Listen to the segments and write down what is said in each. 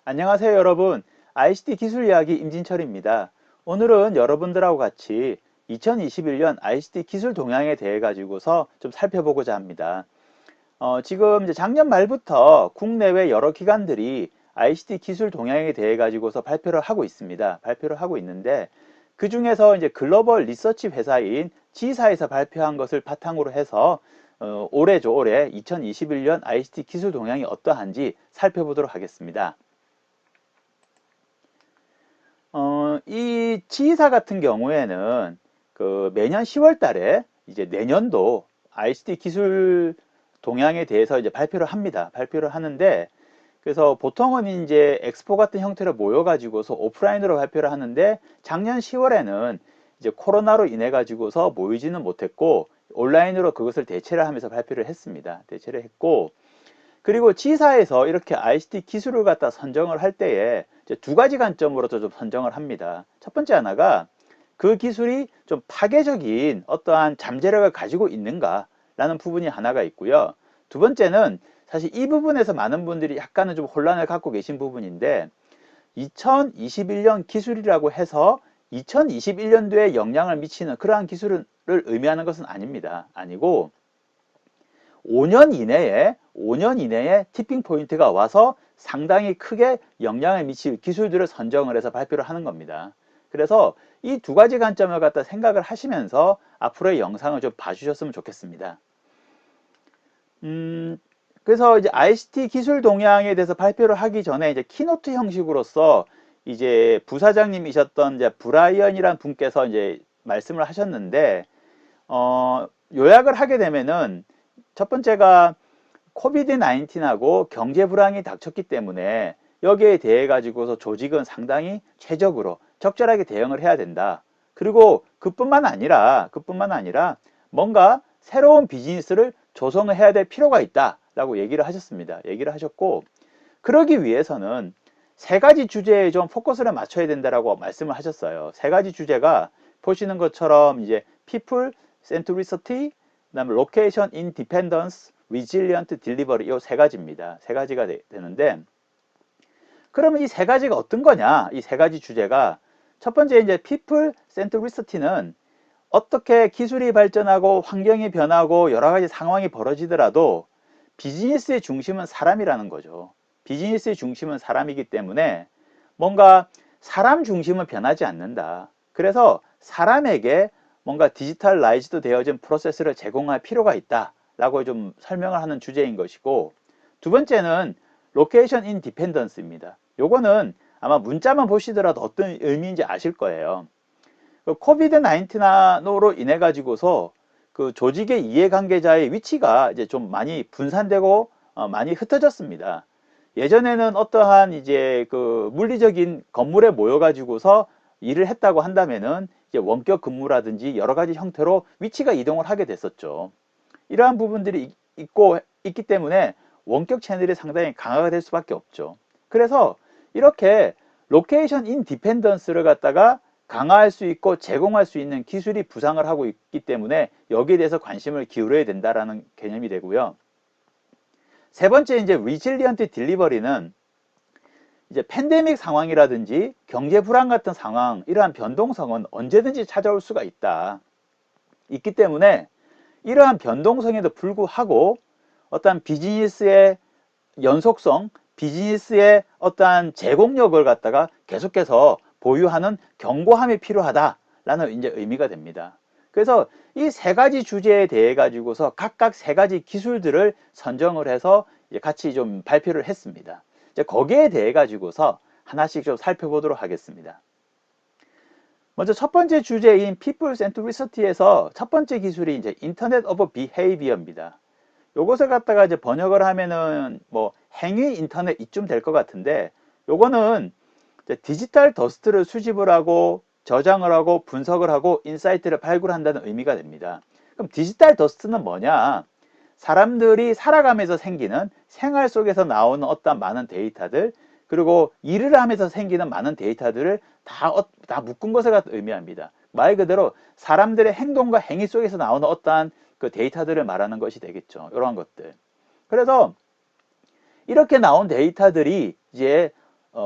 안녕하세요 여러분. ICT 기술 이야기 임진철입니다. 오늘은 여러분들하고 같이 2021년 ICT 기술 동향에 대해 가지고서 좀 살펴보고자 합니다. 지금 이제 작년 말부터 국내외 여러 기관들이 ICT 기술 동향에 대해 가지고서 발표를 하고 있습니다. 발표를 하고 있는데 그 중에서 이제 글로벌 리서치 회사인 G사에서 발표한 것을 바탕으로 해서 올해죠, 올해 2021년 ICT 기술 동향이 어떠한지 살펴보도록 하겠습니다. 이 G사 같은 경우에는 그 매년 10월 달에 이제 내년도 ICT 기술 동향에 대해서 이제 발표를 합니다. 발표를 하는데 그래서 보통은 이제 엑스포 같은 형태로 모여가지고서 오프라인으로 발표를 하는데 작년 10월에는 이제 코로나로 인해 가지고서 모이지는 못했고 온라인으로 그것을 대체를 하면서 발표를 했습니다. 대체를 했고 그리고 G사에서 이렇게 ICT 기술을 갖다 선정을 할 때에 이제 두 가지 관점으로 좀 선정을 합니다. 첫 번째 하나가 그 기술이 좀 파괴적인 어떠한 잠재력을 가지고 있는가라는 부분이 하나가 있고요. 두 번째는 사실 이 부분에서 많은 분들이 약간은 좀 혼란을 갖고 계신 부분인데 2021년 기술이라고 해서 2021년도에 영향을 미치는 그러한 기술을 의미하는 것은 아닙니다. 아니고 5년 이내에 티핑 포인트가 와서 상당히 크게 영향을 미칠 기술들을 선정을 해서 발표를 하는 겁니다. 그래서 이 두 가지 관점을 갖다 생각을 하시면서 앞으로의 영상을 좀 봐주셨으면 좋겠습니다. 그래서 이제 ICT 기술 동향에 대해서 발표를 하기 전에 이제 키노트 형식으로서 이제 부사장님이셨던 이제 브라이언이란 분께서 이제 말씀을 하셨는데, 요약을 하게 되면은 첫 번째가 코비드 19하고 경제 불황이 닥쳤기 때문에 여기에 대해 가지고서 조직은 상당히 최적으로 적절하게 대응을 해야 된다. 그리고 그뿐만 아니라 뭔가 새로운 비즈니스를 조성을 해야 될 필요가 있다라고 얘기를 하셨습니다. 얘기를 하셨고 그러기 위해서는 세 가지 주제에 좀 포커스를 맞춰야 된다라고 말씀을 하셨어요. 세 가지 주제가 보시는 것처럼 이제 people centricity, 그다음에 location independence, resilient delivery 이 세 가지입니다. 세 가지가 되는데 그러면 이 세 가지가 어떤 거냐? 이 세 가지 주제가 첫 번째 이제 people centricity는 어떻게 기술이 발전하고 환경이 변하고 여러 가지 상황이 벌어지더라도 비즈니스의 중심은 사람이라는 거죠. 비즈니스의 중심은 사람이기 때문에 뭔가 사람 중심은 변하지 않는다. 그래서 사람에게 뭔가 디지털라이즈도 되어진 프로세스를 제공할 필요가 있다라고 좀 설명을 하는 주제인 것이고 두 번째는 로케이션 인디펜던스입니다. 요거는 아마 문자만 보시더라도 어떤 의미인지 아실 거예요. 코비드 19으로 인해 가지고서 그 조직의 이해관계자의 위치가 이제 좀 많이 분산되고 많이 흩어졌습니다. 예전에는 어떠한 이제 그 물리적인 건물에 모여 가지고서 일을 했다고 한다면은 이제 원격 근무라든지 여러 가지 형태로 위치가 이동을 하게 됐었죠. 이러한 부분들이 있기 때문에 원격 채널이 상당히 강화가 될 수밖에 없죠. 그래서 이렇게 로케이션 인디펜던스를 갖다가 강화할 수 있고 제공할 수 있는 기술이 부상을 하고 있기 때문에 여기에 대해서 관심을 기울여야 된다라는 개념이 되고요. 세 번째 이제 리질리언트 딜리버리는 이제 팬데믹 상황이라든지 경제 불안 같은 상황, 이러한 변동성은 언제든지 찾아올 수가 있기 때문에 이러한 변동성에도 불구하고 어떠한 비즈니스의 연속성, 비즈니스의 어떠한 제공력을 갖다가 계속해서 보유하는 견고함이 필요하다라는 이제 의미가 됩니다. 그래서 이 세 가지 주제에 대해 가지고서 각각 세 가지 기술들을 선정을 해서 이제 같이 좀 발표를 했습니다. 이제 거기에 대해 가지고서 하나씩 좀 살펴보도록 하겠습니다. 먼저 첫 번째 주제인 People Centricity에서 첫 번째 기술이 이제 인터넷 오브 비헤이비어입니다. 요것을 갖다가 이제 번역을 하면은 뭐 행위 인터넷 이쯤 될 것 같은데 요거는 디지털 더스트를 수집을 하고 저장을 하고 분석을 하고 인사이트를 발굴한다는 의미가 됩니다. 그럼 디지털 더스트는 뭐냐? 사람들이 살아가면서 생기는 생활 속에서 나오는 어떤 많은 데이터들 그리고 일을 하면서 생기는 많은 데이터들을 다 묶은 것을 의미합니다. 말 그대로 사람들의 행동과 행위 속에서 나오는 어떠한 그 데이터들을 말하는 것이 되겠죠. 이러한 것들. 그래서 이렇게 나온 데이터들이 이제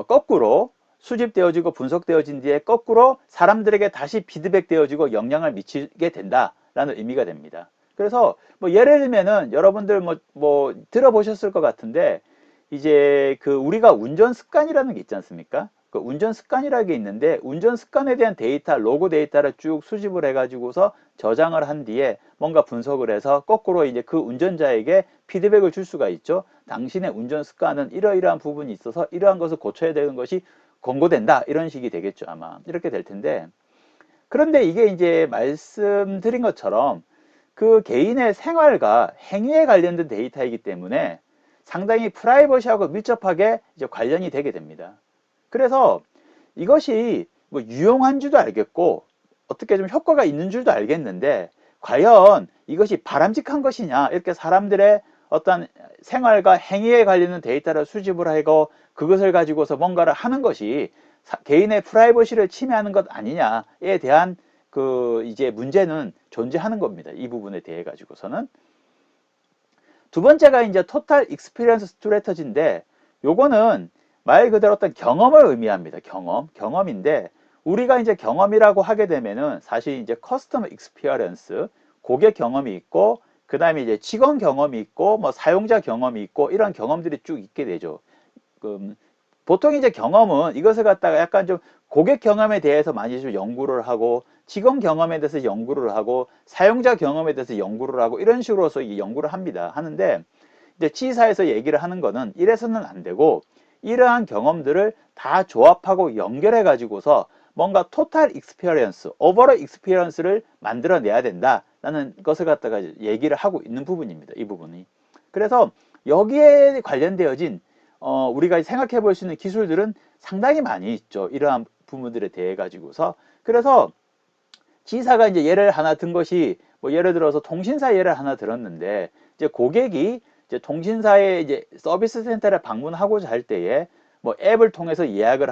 거꾸로 수집되어지고 분석되어진 뒤에 거꾸로 사람들에게 다시 피드백되어지고 영향을 미치게 된다라는 의미가 됩니다. 그래서 뭐 예를 들면은 여러분들 뭐 들어보셨을 것 같은데 이제 그 우리가 운전 습관이라는 게 있지 않습니까? 그 운전 습관이라는 게 있는데 운전 습관에 대한 데이터, 로그 데이터를 쭉 수집을 해가지고서 저장을 한 뒤에 뭔가 분석을 해서 거꾸로 이제 그 운전자에게 피드백을 줄 수가 있죠. 당신의 운전 습관은 이러이러한 부분이 있어서 이러한 것을 고쳐야 되는 것이 권고된다. 이런 식이 되겠죠. 아마 이렇게 될 텐데 그런데 이게 이제 말씀드린 것처럼 그 개인의 생활과 행위에 관련된 데이터이기 때문에 상당히 프라이버시하고 밀접하게 이제 관련이 되게 됩니다. 그래서 이것이 뭐 유용한 줄도 알겠고 어떻게 좀 효과가 있는 줄도 알겠는데 과연 이것이 바람직한 것이냐 이렇게 사람들의 어떤 생활과 행위에 관련된 데이터를 수집을 하고 그것을 가지고서 뭔가를 하는 것이 개인의 프라이버시를 침해하는 것 아니냐에 대한 그 이제 문제는 존재하는 겁니다. 이 부분에 대해 가지고서는. 두 번째가 이제 토탈 익스피리언스 스트래터지인데 요거는 말 그대로 어떤 경험을 의미합니다. 경험인데 우리가 이제 경험이라고 하게 되면은 사실 이제 커스터머 익스피리언스 고객 경험이 있고 그다음에 이제 직원 경험이 있고 뭐 사용자 경험이 있고 이런 경험들이 쭉 있게 되죠. 보통 이제 경험은 이것을 갖다가 약간 좀 고객 경험에 대해서 많이 좀 연구를 하고 직원 경험에 대해서 연구를 하고 사용자 경험에 대해서 연구를 하고 이런 식으로서 연구를 합니다. 하는데 이제 G사에서 얘기를 하는 거는 이래서는 안 되고 이러한 경험들을 다 조합하고 연결해 가지고서 뭔가 토탈 익스피리언스, 오버롤 익스피리언스를 만들어내야 된다라는 것을 갖다가 얘기를 하고 있는 부분입니다. 이 부분이. 그래서 여기에 관련되어진 우리가 생각해 볼 수 있는 기술들은 상당히 많이 있죠. 이러한 부분들에 대해 가지고서. 그래서 G사가 이제 예를 하나 든 것이 뭐 예를 들어서 통신사 예를 하나 들었는데 이제 고객이 이제 통신사의 이제 서비스 센터를 방문하고자 할 때에 뭐 앱을 통해서 예약을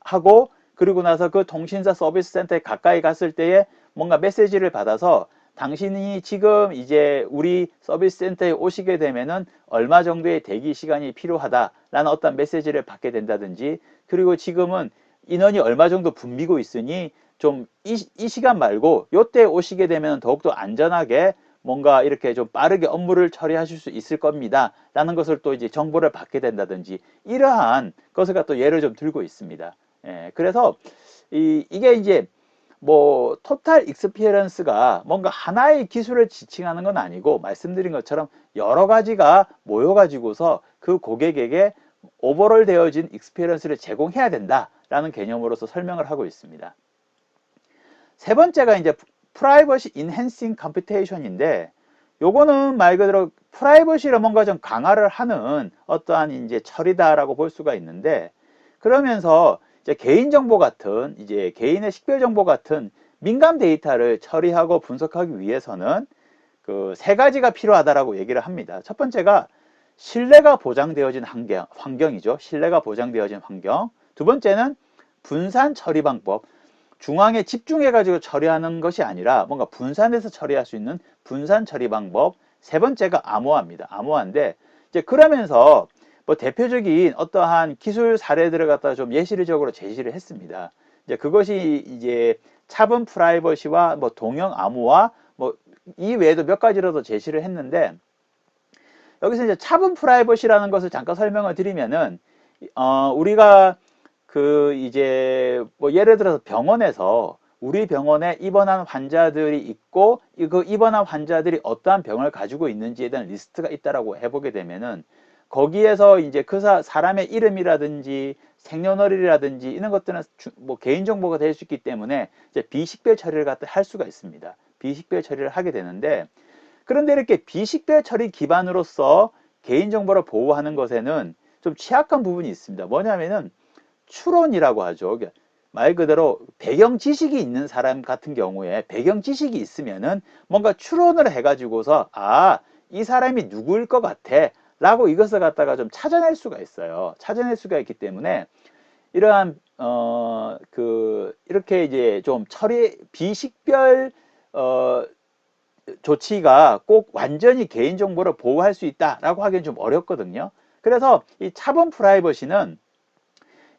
하고 그리고 나서 그 통신사 서비스 센터에 가까이 갔을 때에 뭔가 메시지를 받아서 당신이 지금 이제 우리 서비스 센터에 오시게 되면은 얼마 정도의 대기 시간이 필요하다라는 어떤 메시지를 받게 된다든지 그리고 지금은 인원이 얼마 정도 붐비고 있으니 좀 이 시간 말고 요때 오시게 되면 더욱더 안전하게 뭔가 이렇게 좀 빠르게 업무를 처리하실 수 있을 겁니다. 라는 것을 또 이제 정보를 받게 된다든지 이러한 것을 또 예를 좀 들고 있습니다. 예, 그래서 이게 이제 뭐 토탈 익스피리언스가 뭔가 하나의 기술을 지칭하는 건 아니고 말씀드린 것처럼 여러 가지가 모여 가지고서 그 고객에게 오버롤 되어진 익스피리언스를 제공해야 된다라는 개념으로서 설명을 하고 있습니다. 세 번째가 이제 프라이버시 인핸싱 컴퓨테이션인데 요거는 말 그대로 프라이버시를 뭔가 좀 강화를 하는 어떠한 이제 처리다라고 볼 수가 있는데 그러면서 이제 개인정보 같은 이제 개인의 식별정보 같은 민감 데이터를 처리하고 분석하기 위해서는 그 세 가지가 필요하다라고 얘기를 합니다. 첫 번째가 신뢰가 보장되어진 환경이죠. 신뢰가 보장되어진 환경. 두 번째는 분산 처리 방법. 중앙에 집중해 가지고 처리하는 것이 아니라 뭔가 분산해서 처리할 수 있는 분산 처리 방법. 세 번째가 암호화입니다. 암호화인데 이제 그러면서 뭐 대표적인 어떠한 기술 사례들을 갖다가 좀 예시적으로 제시를 했습니다. 이제 그것이 이제 차분 프라이버시와 뭐 동형 암호화 뭐 이 외에도 몇 가지라도 제시를 했는데 여기서 이제 차분 프라이버시라는 것을 잠깐 설명을 드리면은 우리가 그 이제 뭐 예를 들어서 병원에서 우리 병원에 입원한 환자들이 있고 그 입원한 환자들이 어떠한 병을 가지고 있는지에 대한 리스트가 있다라고 해보게 되면은 거기에서 이제 그 사람의 이름이라든지 생년월일이라든지 이런 것들은 뭐 개인정보가 될 수 있기 때문에 이제 비식별 처리를 갖다 할 수가 있습니다. 비식별 처리를 하게 되는데 그런데 이렇게 비식별 처리 기반으로서 개인정보를 보호하는 것에는 좀 취약한 부분이 있습니다. 뭐냐면은 추론이라고 하죠. 말 그대로 배경 지식이 있는 사람 같은 경우에 배경 지식이 있으면은 뭔가 추론을 해가지고서 이 사람이 누구일 것 같아 라고 이것을 갖다가 좀 찾아낼 수가 있어요. 찾아낼 수가 있기 때문에 이러한 이렇게 이제 좀 비식별 조치가 꼭 완전히 개인정보를 보호할 수 있다라고 하기는 좀 어렵거든요. 그래서 이 차분 프라이버시는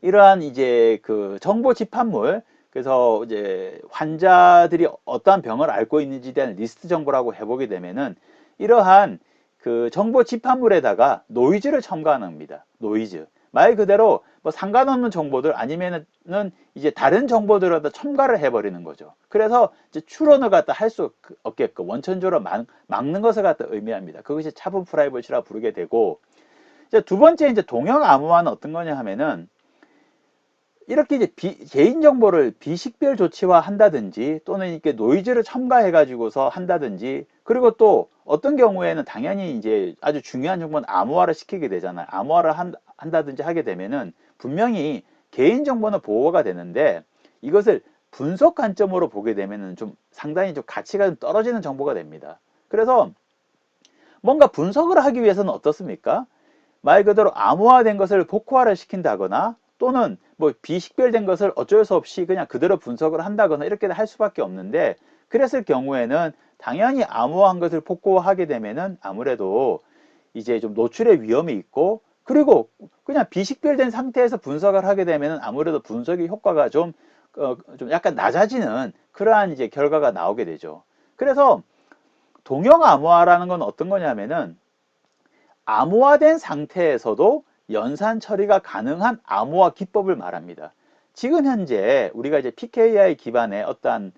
이러한 이제 그 정보 집합물, 그래서 이제 환자들이 어떠한 병을 앓고 있는지에 대한 리스트 정보라고 해보게 되면은 이러한 그 정보 집합물에다가 노이즈를 첨가하는 겁니다. 노이즈. 말 그대로 뭐 상관없는 정보들 아니면은 이제 다른 정보들을 갖다 첨가를 해버리는 거죠. 그래서 이제 추론을 갖다 할 수 없게끔 원천적으로 막는 것을 갖다 의미합니다. 그것이 차분 프라이버시라 부르게 되고, 이제 두 번째 이제 동형 암호화는 어떤 거냐 하면은 이렇게 이제 개인정보를 비식별 조치화 한다든지 또는 이렇게 노이즈를 첨가해 가지고서 한다든지, 그리고 또 어떤 경우에는 당연히 이제 아주 중요한 정보는 암호화를 시키게 되잖아요. 암호화를 한다든지 하게 되면은 분명히 개인정보는 보호가 되는데 이것을 분석 관점으로 보게 되면은 좀 상당히 좀 가치가 좀 떨어지는 정보가 됩니다. 그래서 뭔가 분석을 하기 위해서는 어떻습니까? 말 그대로 암호화된 것을 복호화를 시킨다거나 또는 뭐 비식별된 것을 어쩔 수 없이 그냥 그대로 분석을 한다거나 이렇게 할 수밖에 없는데, 그랬을 경우에는 당연히 암호화한 것을 복호화하게 되면은 아무래도 이제 좀 노출의 위험이 있고, 그리고 그냥 비식별된 상태에서 분석을 하게 되면은 아무래도 분석의 효과가 좀 약간 낮아지는 그러한 이제 결과가 나오게 되죠. 그래서 동형 암호화라는 건 어떤 거냐면은 암호화된 상태에서도 연산 처리가 가능한 암호화 기법을 말합니다. 지금 현재 우리가 이제 PKI 기반의 어떠한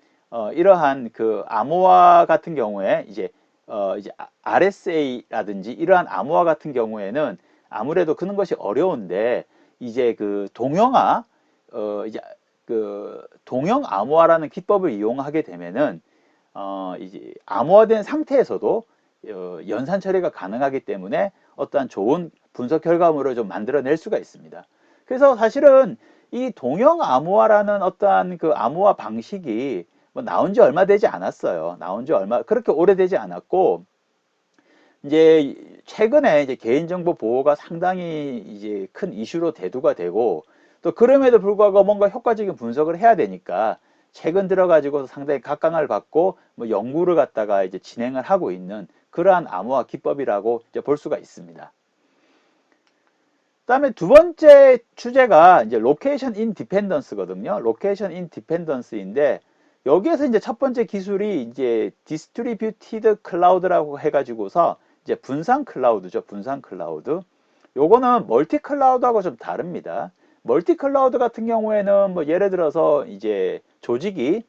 이러한 그 암호화 같은 경우에 이제 RSA라든지 이러한 암호화 같은 경우에는 아무래도 그런 것이 어려운데, 이제 그 동형화 이제 그 동형 암호화라는 기법을 이용하게 되면은 이제 암호화된 상태에서도 연산 처리가 가능하기 때문에 어떠한 좋은 분석 결과물을 좀 만들어낼 수가 있습니다. 그래서 사실은 이 동형 암호화라는 어떠한 그 암호화 방식이 뭐 나온 지 얼마 되지 않았어요. 나온 지 얼마 그렇게 오래되지 않았고, 이제 최근에 이제 개인정보 보호가 상당히 이제 큰 이슈로 대두가 되고, 또 그럼에도 불구하고 뭔가 효과적인 분석을 해야 되니까 최근 들어가지고 상당히 각광을 받고 뭐 연구를 갖다가 이제 진행을 하고 있는 그러한 암호화 기법이라고 이제 볼 수가 있습니다. 그다음에 두 번째 주제가 이제 로케이션 인디펜던스거든요. 로케이션 인디펜던스인데 여기에서 이제 첫 번째 기술이 이제 디스트리뷰티드 클라우드라고 해가지고서 이제 분산 클라우드죠. 분산 클라우드. 요거는 멀티 클라우드하고 좀 다릅니다. 멀티 클라우드 같은 경우에는 뭐 예를 들어서 이제 조직이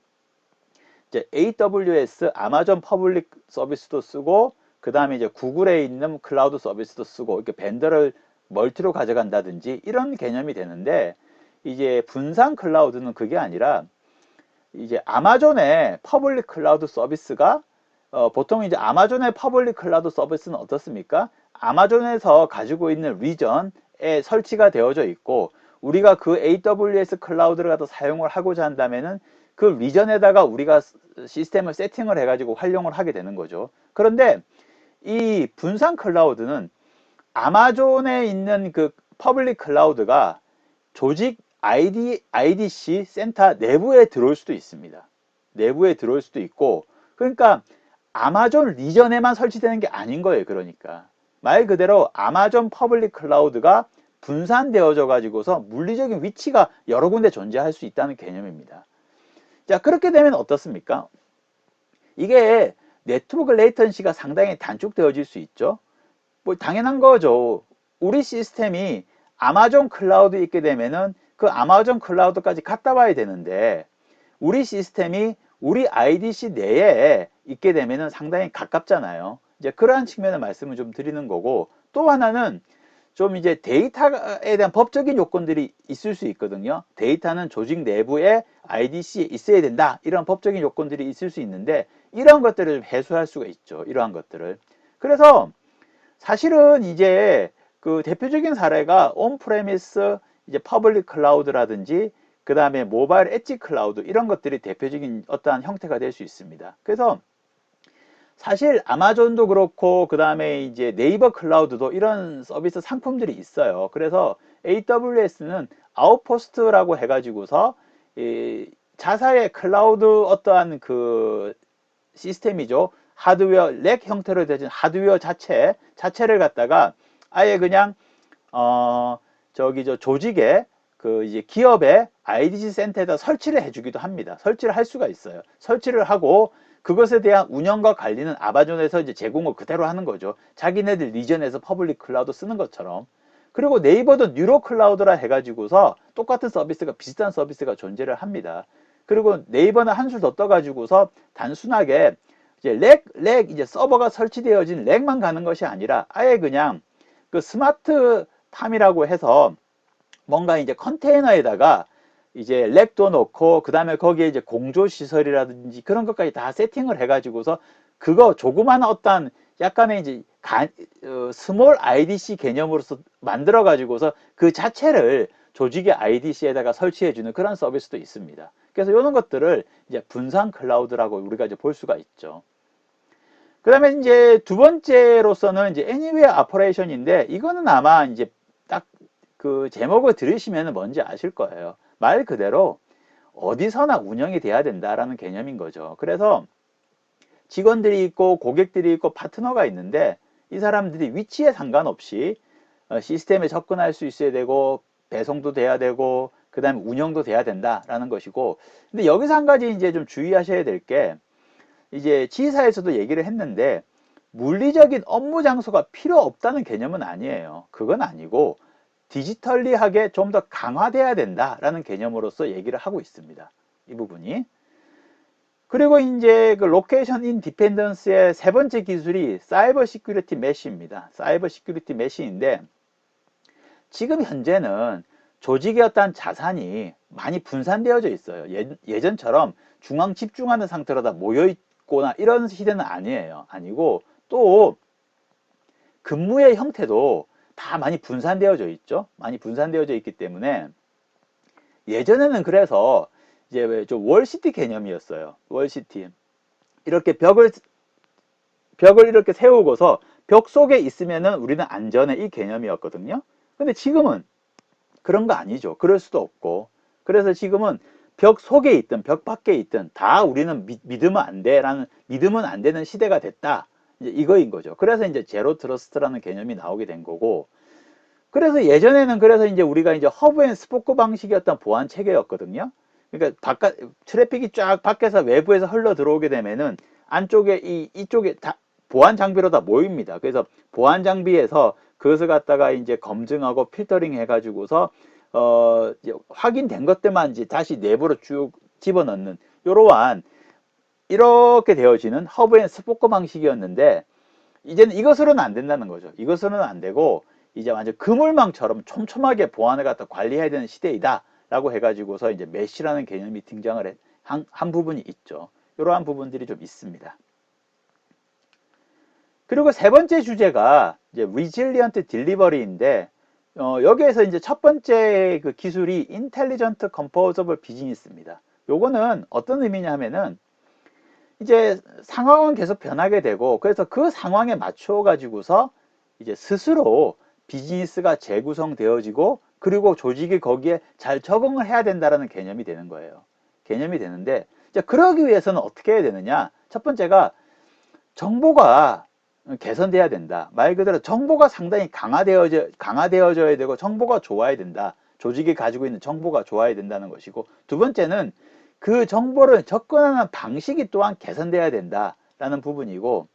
이제 AWS 아마존 퍼블릭 서비스도 쓰고, 그 다음에 이제 구글에 있는 클라우드 서비스도 쓰고 이렇게 벤더를 멀티로 가져간다든지 이런 개념이 되는데, 이제 분산 클라우드는 그게 아니라 이제 아마존의 퍼블릭 클라우드 서비스가 보통 이제 아마존의 퍼블릭 클라우드 서비스는 어떻습니까? 아마존에서 가지고 있는 리전에 설치가 되어져 있고, 우리가 그 AWS 클라우드를 갖다 사용을 하고자 한다면은 그 리전에다가 우리가 시스템을 세팅을 해가지고 활용을 하게 되는 거죠. 그런데 이 분산 클라우드는 아마존에 있는 그 퍼블릭 클라우드가 조직 IDC 센터 내부에 들어올 수도 있습니다. 내부에 들어올 수도 있고, 그러니까 아마존 리전에만 설치되는 게 아닌 거예요. 그러니까 말 그대로 아마존 퍼블릭 클라우드가 분산되어져 가지고서 물리적인 위치가 여러 군데 존재할 수 있다는 개념입니다. 자, 그렇게 되면 어떻습니까? 이게 네트워크 레이턴시가 상당히 단축되어질 수 있죠. 뭐 당연한 거죠. 우리 시스템이 아마존 클라우드에 있게 되면은 그 아마존 클라우드까지 갔다 와야 되는데, 우리 시스템이 우리 IDC 내에 있게 되면은 상당히 가깝잖아요. 이제 그러한 측면의 말씀을 좀 드리는 거고, 또 하나는 좀 이제 데이터에 대한 법적인 요건들이 있을 수 있거든요. 데이터는 조직 내부에 IDC에 있어야 된다, 이런 법적인 요건들이 있을 수 있는데 이러한 것들을 해소할 수가 있죠. 이러한 것들을. 그래서 사실은 이제 그 대표적인 사례가 온프레미스 이제 퍼블릭 클라우드라든지 그 다음에 모바일 엣지 클라우드, 이런 것들이 대표적인 어떠한 형태가 될 수 있습니다. 그래서 사실 아마존도 그렇고 그 다음에 이제 네이버 클라우드도 이런 서비스 상품들이 있어요. 그래서 AWS는 아웃포스트라고 해가지고서 이 자사의 클라우드 어떠한 그 시스템이죠. 하드웨어 렉 형태로 되진 하드웨어 자체를 갖다가 아예 그냥 저기 조직에 그 이제 기업의 IDC 센터에다 설치를 해주기도 합니다. 설치를 할 수가 있어요. 설치를 하고 그것에 대한 운영과 관리는 아마존에서 이제 제공을 그대로 하는 거죠. 자기네들 리전에서 퍼블릭 클라우드 쓰는 것처럼. 그리고 네이버도 뉴로 클라우드라 해가지고서 똑같은 서비스가 비슷한 서비스가 존재를 합니다. 그리고 네이버는 한술 더 떠가지고서 단순하게 이제 이제 서버가 설치되어진 렉만 가는 것이 아니라 아예 그냥 그 스마트 팜이라고 해서 뭔가 이제 컨테이너에다가 이제 렉도 넣고 그 다음에 거기에 이제 공조 시설이라든지 그런 것까지 다 세팅을 해가지고서 그거 조그마한 어떤 약간의 이제 스몰 IDC 개념으로서 만들어 가지고서 그 자체를 조직의 IDC에다가 설치해주는 그런 서비스도 있습니다. 그래서 이런 것들을 이제 분산 클라우드라고 우리가 이제 볼 수가 있죠. 그 다음에 이제 두 번째로서는 이제 Anywhere Operation인데 이거는 아마 이제 딱 그 제목을 들으시면 뭔지 아실 거예요. 말 그대로 어디서나 운영이 돼야 된다라는 개념인 거죠. 그래서 직원들이 있고 고객들이 있고 파트너가 있는데 이 사람들이 위치에 상관없이 시스템에 접근할 수 있어야 되고 배송도 돼야 되고 그 다음에 운영도 돼야 된다라는 것이고, 근데 여기서 한 가지 이제 좀 주의하셔야 될 게 이제 지사에서도 얘기를 했는데 물리적인 업무 장소가 필요 없다는 개념은 아니에요. 그건 아니고 디지털리하게 좀 더 강화돼야 된다라는 개념으로서 얘기를 하고 있습니다. 이 부분이. 그리고 이제 그 로케이션 인 디펜던스의 세 번째 기술이 사이버 시큐리티 메시입니다. 사이버 시큐리티 메시인데 지금 현재는 조직의 어떤 자산이 많이 분산되어져 있어요. 예전처럼 중앙 집중하는 상태로 다 모여 있거나 이런 시대는 아니에요. 아니고 또 근무의 형태도 다 많이 분산되어져 있죠. 많이 분산되어져 있기 때문에 예전에는 그래서 이제 왜 좀 월시티 개념이었어요. 월시티. 이렇게 벽을 이렇게 세우고서 벽 속에 있으면은 우리는 안전해 이 개념이었거든요. 근데 지금은 그런 거 아니죠. 그럴 수도 없고. 그래서 지금은 벽 속에 있든 벽 밖에 있든 다 우리는 믿으면 안 돼라는, 믿으면 안 되는 시대가 됐다. 이제 이거인 거죠. 그래서 이제 제로 트러스트라는 개념이 나오게 된 거고. 그래서 예전에는 그래서 이제 우리가 이제 허브 앤 스포크 방식이었던 보안 체계였거든요. 그러니까 바깥 트래픽이 쫙 밖에서 외부에서 흘러 들어오게 되면은 안쪽에 이쪽에 다 보안 장비로 다 모입니다. 그래서 보안 장비에서 그것을 갖다가 이제 검증하고 필터링 해가지고서 이제 확인된 것들만 이제 다시 내부로 쭉 집어넣는 이러한 이렇게 되어지는 허브 앤 스포크 방식이었는데 이제는 이것으로는 안 된다는 거죠. 이것으로는 안 되고 이제 완전 그물망처럼 촘촘하게 보안을 갖다 관리해야 되는 시대이다 라고 해가지고서 이제 메시라는 개념이 등장을 한 부분이 있죠. 이러한 부분들이 좀 있습니다. 그리고 세 번째 주제가 이제 Resilient Delivery인데 여기에서 이제 첫 번째 그 기술이 Intelligent Composable Business입니다. 요거는 어떤 의미냐 하면은 이제 상황은 계속 변하게 되고 그래서 그 상황에 맞춰 가지고서 이제 스스로 비즈니스가 재구성되어지고 그리고 조직이 거기에 잘 적응을 해야 된다라는 개념이 되는 거예요. 개념이 되는데 이제 그러기 위해서는 어떻게 해야 되느냐? 첫 번째가 정보가 개선돼야 된다. 말 그대로 정보가 상당히 강화되어져야 되고 정보가 좋아야 된다. 조직이 가지고 있는 정보가 좋아야 된다는 것이고 두 번째는 그 정보를 접근하는 방식이 또한 개선돼야 된다라는 부분이고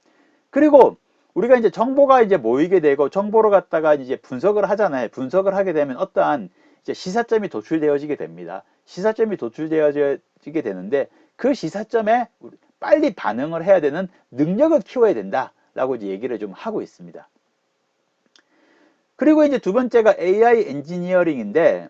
그리고 우리가 이제 정보가 이제 모이게 되고 정보를 갖다가 이제 분석을 하잖아요. 분석을 하게 되면 어떠한 이제 시사점이 도출되어지게 됩니다. 시사점이 도출되어지게 되는데 그 시사점에 빨리 반응을 해야 되는 능력을 키워야 된다라고 이제 얘기를 좀 하고 있습니다. 그리고 이제 두 번째가 AI 엔지니어링인데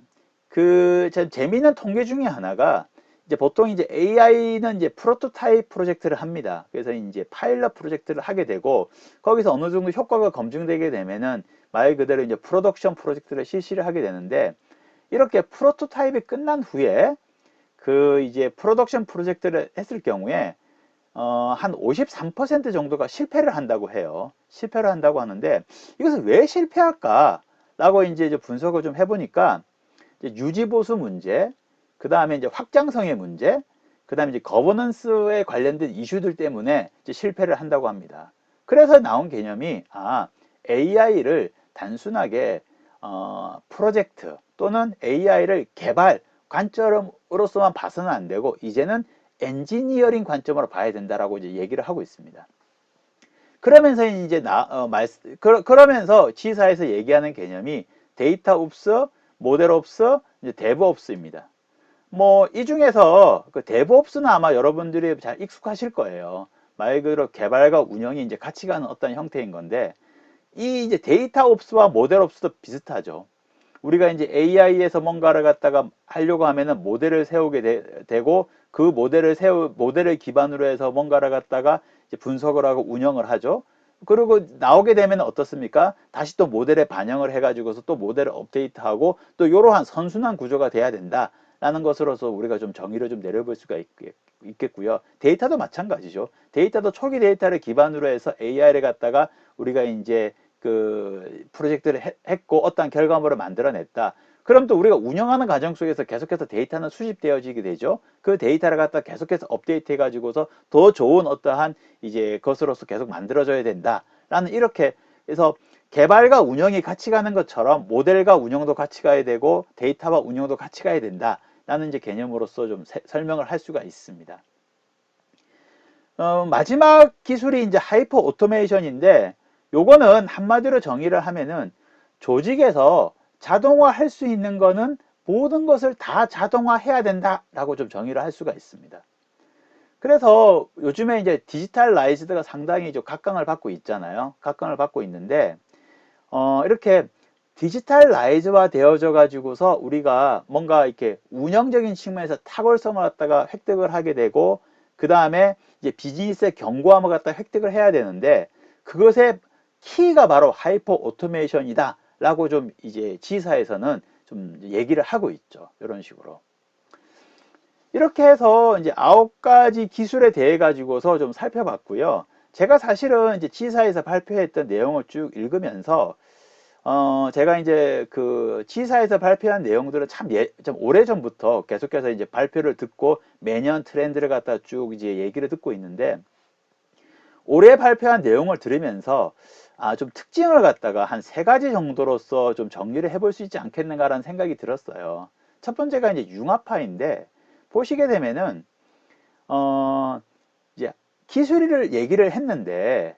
그 참 재미있는 통계 중에 하나가 이제 보통 이제 AI는 이제 프로토타입 프로젝트를 합니다. 그래서 이제 파일럿 프로젝트를 하게 되고 거기서 어느 정도 효과가 검증되게 되면은 말 그대로 이제 프로덕션 프로젝트를 실시를 하게 되는데 이렇게 프로토타입이 끝난 후에 그 이제 프로덕션 프로젝트를 했을 경우에 한 53% 정도가 실패를 한다고 해요. 실패를 한다고 하는데 이것은 왜 실패할까? 라고 이제 분석을 좀 해보니까 이제 유지보수 문제, 그 다음에 이제 확장성의 문제, 그 다음에 이제 거버넌스에 관련된 이슈들 때문에 이제 실패를 한다고 합니다. 그래서 나온 개념이 AI를 단순하게 프로젝트 또는 AI를 개발 관점으로서만 봐서는 안 되고 이제는 엔지니어링 관점으로 봐야 된다라고 이제 얘기를 하고 있습니다. 그러면서 이제 그러면서 G사에서 얘기하는 개념이 데이터 옵스, 모델 옵스, 이제 데브 옵스입니다. 뭐 이 중에서 그 데브 옵스는 아마 여러분들이 잘 익숙하실 거예요. 말 그대로 개발과 운영이 이제 같이 가는 어떤 형태인 건데 이 이제 데이터 옵스와 모델 옵스도 비슷하죠. 우리가 이제 AI에서 뭔가를 갖다가 하려고 하면은 모델을 세우게 되고 그 모델을 기반으로 해서 뭔가를 갖다가 이제 분석을 하고 운영을 하죠. 그리고 나오게 되면 어떻습니까? 다시 또 모델에 반영을 해가지고서 또 모델을 업데이트하고 또 이러한 선순환 구조가 돼야 된다라는 것으로서 우리가 좀 정의를 좀 내려볼 수가 있겠고요. 데이터도 마찬가지죠. 데이터도 초기 데이터를 기반으로 해서 AI를 갖다가 우리가 이제 그 프로젝트를 했고 어떠한 결과물을 만들어냈다. 그럼 또 우리가 운영하는 과정 속에서 계속해서 데이터는 수집되어지게 되죠. 그 데이터를 갖다 계속해서 업데이트 해가지고서 더 좋은 어떠한 이제 것으로서 계속 만들어져야 된다라는 이렇게 해서 개발과 운영이 같이 가는 것처럼 모델과 운영도 같이 가야 되고 데이터와 운영도 같이 가야 된다라는 이제 개념으로서 좀 설명을 할 수가 있습니다. 마지막 기술이 이제 하이퍼 오토메이션인데 요거는 한마디로 정의를 하면은 조직에서 자동화할 수 있는 거는 모든 것을 다 자동화해야 된다라고 좀 정의를 할 수가 있습니다. 그래서 요즘에 이제 디지털라이즈드가 상당히 좀 각광을 받고 있잖아요. 각광을 받고 있는데 이렇게 디지털라이즈화 되어져 가지고서 우리가 뭔가 이렇게 운영적인 측면에서 탁월성을 갖다가 획득을 하게 되고 그 다음에 이제 비즈니스의 견고함을 갖다가 획득을 해야 되는데 그것의 키가 바로 하이퍼 오토메이션이다 라고 좀 이제 G사에서는 좀 얘기를 하고 있죠. 이런 식으로. 이렇게 해서 이제 9가지 기술에 대해 가지고서 좀 살펴봤고요. 제가 사실은 이제 G사에서 발표했던 내용을 쭉 읽으면서 제가 이제 그 G사에서 발표한 내용들은 좀 오래전부터 계속해서 이제 발표를 듣고 매년 트렌드를 갖다 쭉 이제 얘기를 듣고 있는데 올해 발표한 내용을 들으면서 좀 특징을 갖다가 한 3가지 정도로서 좀 정리를 해볼 수 있지 않겠는가라는 생각이 들었어요. 첫 번째가 이제 융합화인데 보시게 되면은 이제 기술을 얘기를 했는데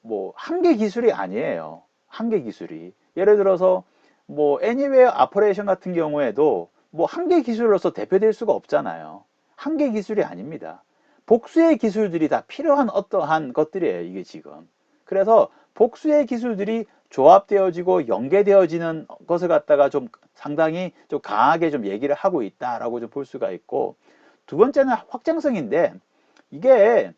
뭐 한 개 기술이 아니에요. 한 개 기술이 예를 들어서 뭐 애니웨어 아퍼레이션 같은 경우에도 뭐 한 개 기술로서 대표될 수가 없잖아요. 한 개 기술이 아닙니다. 복수의 기술들이 다 필요한 어떠한 것들이에요, 이게 지금. 그래서 복수의 기술들이 조합되어지고 연계되어지는 것을 갖다가 좀 상당히 좀 강하게 좀 얘기를 하고 있다라고 좀 볼 수가 있고, 두 번째는 확장성인데, 이게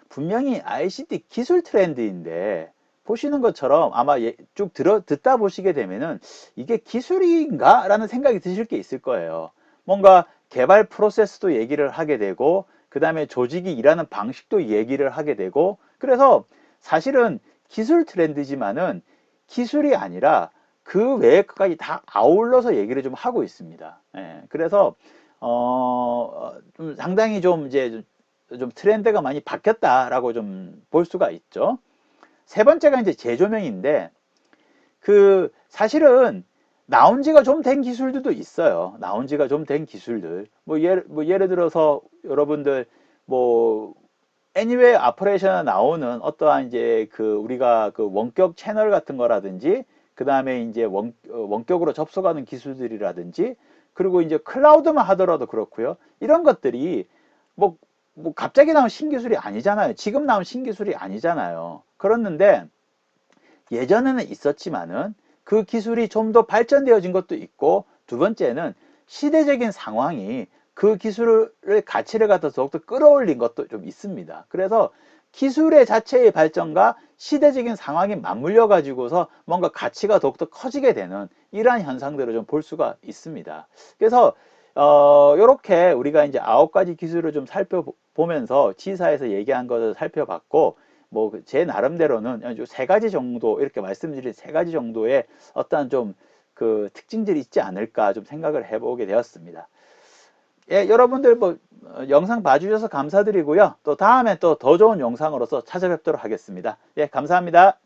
분명히 ICT 기술 트렌드인데, 보시는 것처럼 아마 쭉 듣다 보시게 되면은 이게 기술인가? 라는 생각이 드실 게 있을 거예요. 뭔가 개발 프로세스도 얘기를 하게 되고, 그 다음에 조직이 일하는 방식도 얘기를 하게 되고, 그래서 사실은 기술 트렌드지만은 기술이 아니라 그 외의 것까지 다 아울러서 얘기를 좀 하고 있습니다. 그래서 좀 상당히 좀 이제 좀 트렌드가 많이 바뀌었다라고 좀 볼 수가 있죠. 세 번째가 이제 재조명인데 그 사실은 나온 지가 좀 된 기술들도 있어요. 나온 지가 좀 된 기술들. 뭐 예를 들어서 여러분들 뭐 애니웨어 아퍼레이션에 나오는 어떠한 이제 그 우리가 그 원격 채널 같은 거라든지 그 다음에 이제 원격으로 접속하는 기술들이라든지 그리고 이제 클라우드만 하더라도 그렇고요. 이런 것들이 뭐 갑자기 나온 신기술이 아니잖아요. 지금 나온 신기술이 아니잖아요. 그렇는데 예전에는 있었지만은 그 기술이 좀 더 발전되어진 것도 있고, 두 번째는 시대적인 상황이 그 기술의 가치를 갖다 더욱더 끌어올린 것도 좀 있습니다. 그래서 기술의 자체의 발전과 시대적인 상황이 맞물려 가지고서 뭔가 가치가 더욱더 커지게 되는 이러한 현상들을 좀 볼 수가 있습니다. 그래서 이렇게 우리가 이제 9가지 기술을 좀 살펴보면서 G사에서 얘기한 것을 살펴봤고, 뭐 제 나름대로는 3가지 정도 이렇게 말씀드린 3가지 정도의 어떤 좀 그 특징들이 있지 않을까 좀 생각을 해보게 되었습니다. 예, 여러분들 뭐 영상 봐주셔서 감사드리고요. 또 다음에 또 더 좋은 영상으로서 찾아뵙도록 하겠습니다. 예, 감사합니다.